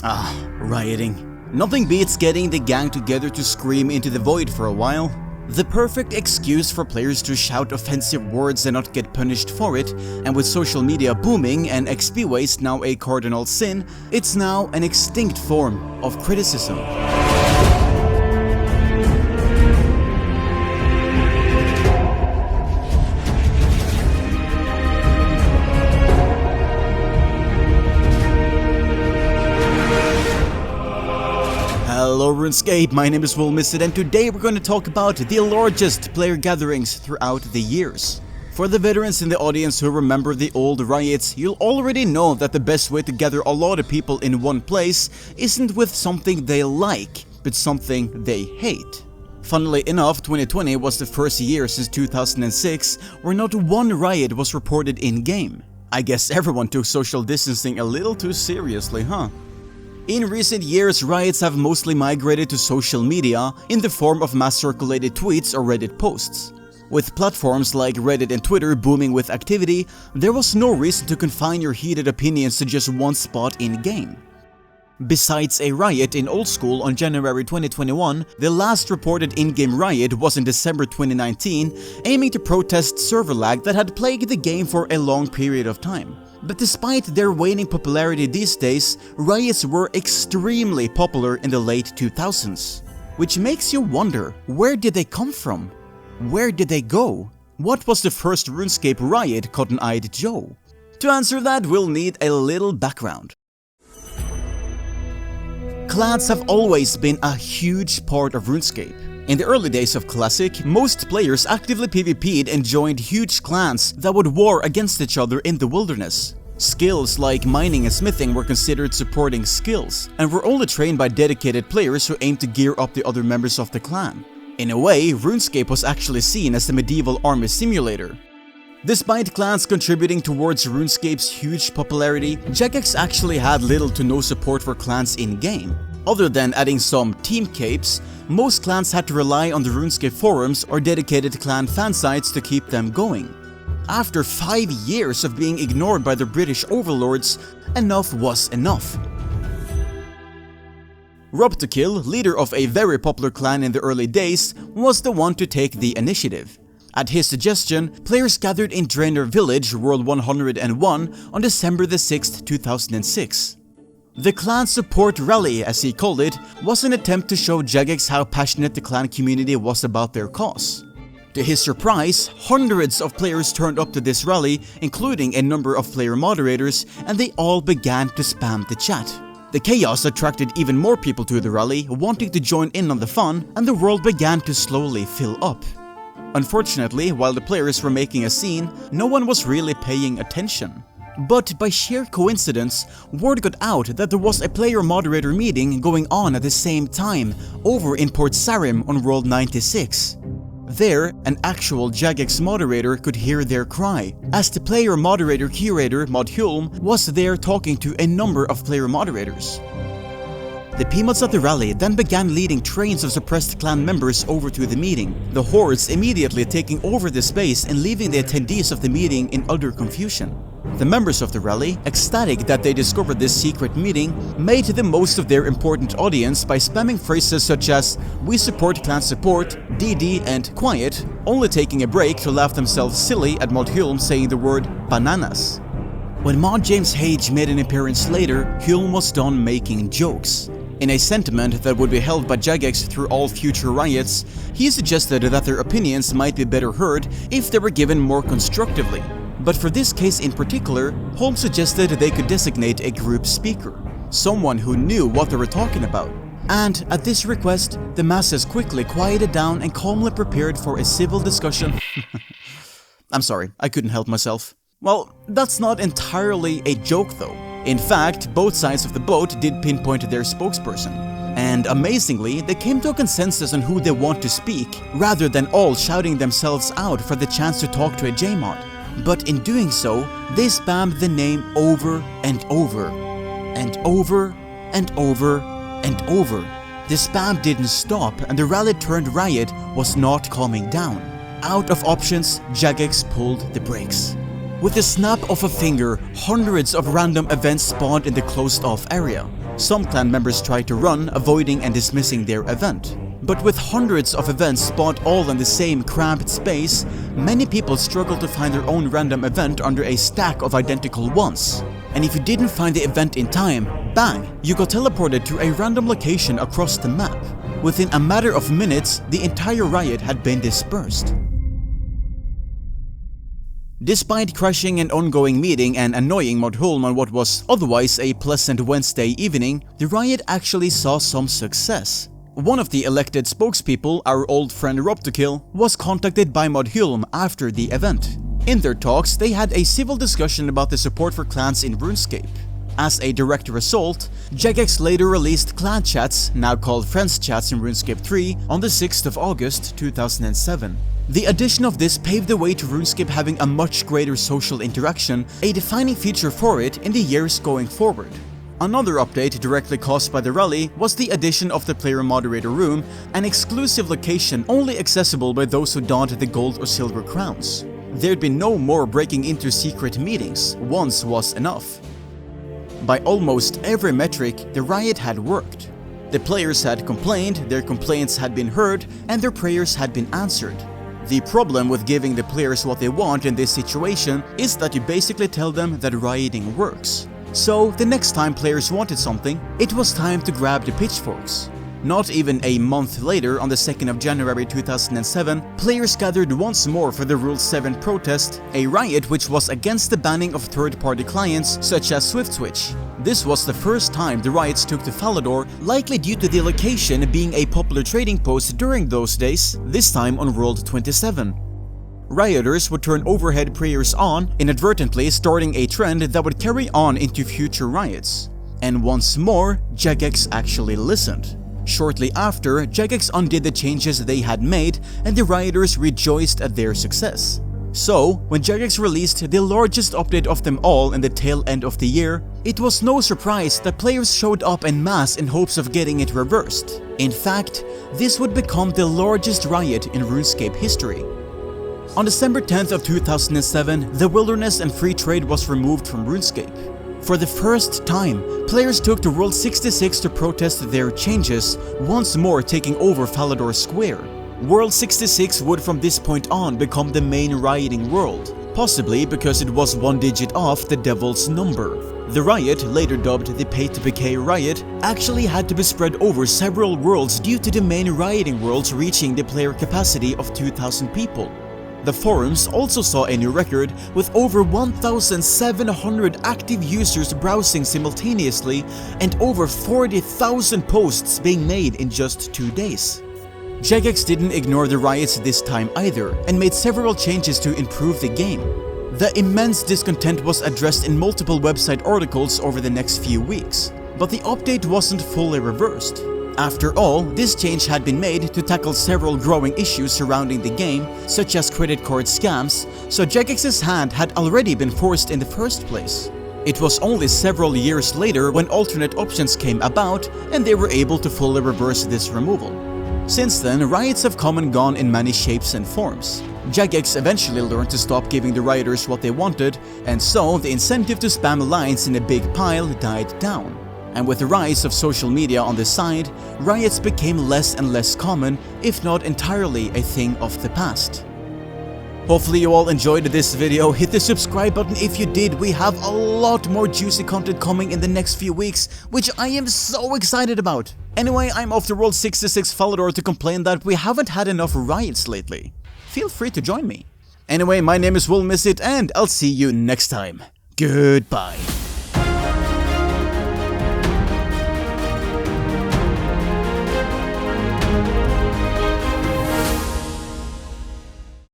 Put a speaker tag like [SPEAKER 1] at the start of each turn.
[SPEAKER 1] Rioting. Nothing beats getting the gang together to scream into the void for a while. The perfect excuse for players to shout offensive words and not get punished for it, and with social media booming and XP waste now a cardinal sin, it's now an extinct form of criticism. Hello RuneScape, my name is Wilmissed, and today we're going to talk about the largest player gatherings throughout the years. For the veterans in the audience who remember the old riots, you'll already know that the best way to gather a lot of people in one place isn't with something they like, but something they hate. Funnily enough, 2020 was the first year since 2006 where not one riot was reported in-game. I guess everyone took social distancing a little too seriously, huh? In recent years, riots have mostly migrated to social media in the form of mass-circulated tweets or Reddit posts. With platforms like Reddit and Twitter booming with activity, there was no reason to confine your heated opinions to just one spot in-game. Besides a riot in Old School on January 2021, the last reported in-game riot was in December 2019, aiming to protest server lag that had plagued the game for a long period of time. But despite their waning popularity these days, riots were extremely popular in the late 2000s. Which makes you wonder, where did they come from? Where did they go? What was the first RuneScape riot, Cotton-Eyed Joe? To answer that, we'll need a little background. Clans have always been a huge part of RuneScape. In the early days of Classic, most players actively PvP'd and joined huge clans that would war against each other in the wilderness. Skills like mining and smithing were considered supporting skills, and were only trained by dedicated players who aimed to gear up the other members of the clan. In a way, RuneScape was actually seen as the medieval army simulator. Despite clans contributing towards RuneScape's huge popularity, Jagex actually had little to no support for clans in-game. Other than adding some team capes, most clans had to rely on the RuneScape forums or dedicated clan fan sites to keep them going. After 5 years of being ignored by the British overlords, enough was enough. Rob2Kill, leader of a very popular clan in the early days, was the one to take the initiative. At his suggestion, players gathered in Draenor Village, World 101, on December 6, 2006. The clan support rally, as he called it, was an attempt to show Jagex how passionate the clan community was about their cause. To his surprise, hundreds of players turned up to this rally, including a number of player moderators, and they all began to spam the chat. The chaos attracted even more people to the rally, wanting to join in on the fun, and the world began to slowly fill up. Unfortunately, while the players were making a scene, no one was really paying attention. But by sheer coincidence, word got out that there was a player moderator meeting going on at the same time over in Port Sarim on World 96. There, an actual Jagex moderator could hear their cry, as the player moderator curator Modhulm was there talking to a number of player moderators. The PMods at the rally then began leading trains of suppressed clan members over to the meeting, the hordes immediately taking over the space and leaving the attendees of the meeting in utter confusion. The members of the rally, ecstatic that they discovered this secret meeting, made the most of their important audience by spamming phrases such as "We support clan support," "DD," and "Quiet," only taking a break to laugh themselves silly at Modhulm saying the word "bananas." When Mod James Hage made an appearance later, Hulm was done making jokes. In a sentiment that would be held by Jagex through all future riots, he suggested that their opinions might be better heard if they were given more constructively. But for this case in particular, Holmes suggested they could designate a group speaker, someone who knew what they were talking about. And at this request, the masses quickly quieted down and calmly prepared for a civil discussion. I'm sorry, I couldn't help myself. Well, that's not entirely a joke though. In fact, both sides of the boat did pinpoint their spokesperson. And amazingly, they came to a consensus on who they want to speak, rather than all shouting themselves out for the chance to talk to a JMod. But in doing so, they spammed the name over and over, and over and over and over. The spam didn't stop, and the rally turned riot was not calming down. Out of options, Jagex pulled the brakes. With the snap of a finger, hundreds of random events spawned in the closed-off area. Some clan members tried to run, avoiding and dismissing their event. But with hundreds of events spawned all in the same cramped space, many people struggled to find their own random event under a stack of identical ones. And if you didn't find the event in time, bang, you got teleported to a random location across the map. Within a matter of minutes, the entire riot had been dispersed. Despite crashing an ongoing meeting and annoying Modhulm on what was otherwise a pleasant Wednesday evening, the riot actually saw some success. One of the elected spokespeople, our old friend Robtokill, was contacted by Modhulm after the event. In their talks, they had a civil discussion about the support for clans in RuneScape. As a direct result, Jagex later released clan chats, now called friends chats in RuneScape 3, on the 6th of August 2007. The addition of this paved the way to RuneScape having a much greater social interaction, a defining feature for it in the years going forward. Another update directly caused by the rally was the addition of the Player Moderator room, an exclusive location only accessible by those who donned the gold or silver crowns. There'd be no more breaking into secret meetings, once was enough. By almost every metric, the riot had worked. The players had complained, their complaints had been heard, and their prayers had been answered. The problem with giving the players what they want in this situation is that you basically tell them that rioting works. So, the next time players wanted something, it was time to grab the pitchforks. Not even a month later, on the 2nd of January 2007, players gathered once more for the Rule 7 protest, a riot which was against the banning of third-party clients such as SwiftSwitch. This was the first time the riots took to Falador, likely due to the location being a popular trading post during those days, this time on World 27. Rioters would turn overhead prayers on, inadvertently starting a trend that would carry on into future riots. And once more, Jagex actually listened. Shortly after, Jagex undid the changes they had made, and the rioters rejoiced at their success. So, when Jagex released the largest update of them all in the tail end of the year, it was no surprise that players showed up en masse in hopes of getting it reversed. In fact, this would become the largest riot in RuneScape history. On December 10th of 2007, the wilderness and free trade was removed from RuneScape. For the first time, players took to World 66 to protest their changes, once more taking over Falador Square. World 66 would from this point on become the main rioting world, possibly because it was one digit off the devil's number. The riot, later dubbed the Pay-to-Decay Riot, actually had to be spread over several worlds due to the main rioting worlds reaching the player capacity of 2,000 people. The forums also saw a new record, with over 1,700 active users browsing simultaneously and over 40,000 posts being made in just 2 days. Jagex didn't ignore the riots this time either, and made several changes to improve the game. The immense discontent was addressed in multiple website articles over the next few weeks, but the update wasn't fully reversed. After all, this change had been made to tackle several growing issues surrounding the game, such as credit card scams, so Jagex's hand had already been forced in the first place. It was only several years later when alternate options came about and they were able to fully reverse this removal. Since then, riots have come and gone in many shapes and forms. Jagex eventually learned to stop giving the rioters what they wanted, and so the incentive to spam lines in a big pile died down. And with the rise of social media on the side, riots became less and less common, if not entirely a thing of the past. Hopefully you all enjoyed this video. Hit the subscribe button if you did. We have a lot more juicy content coming in the next few weeks, which I am so excited about. Anyway, I'm off to World 66 Falador to complain that we haven't had enough riots lately. Feel free to join me. Anyway, my name is Will Miss It, and I'll see you next time. Goodbye.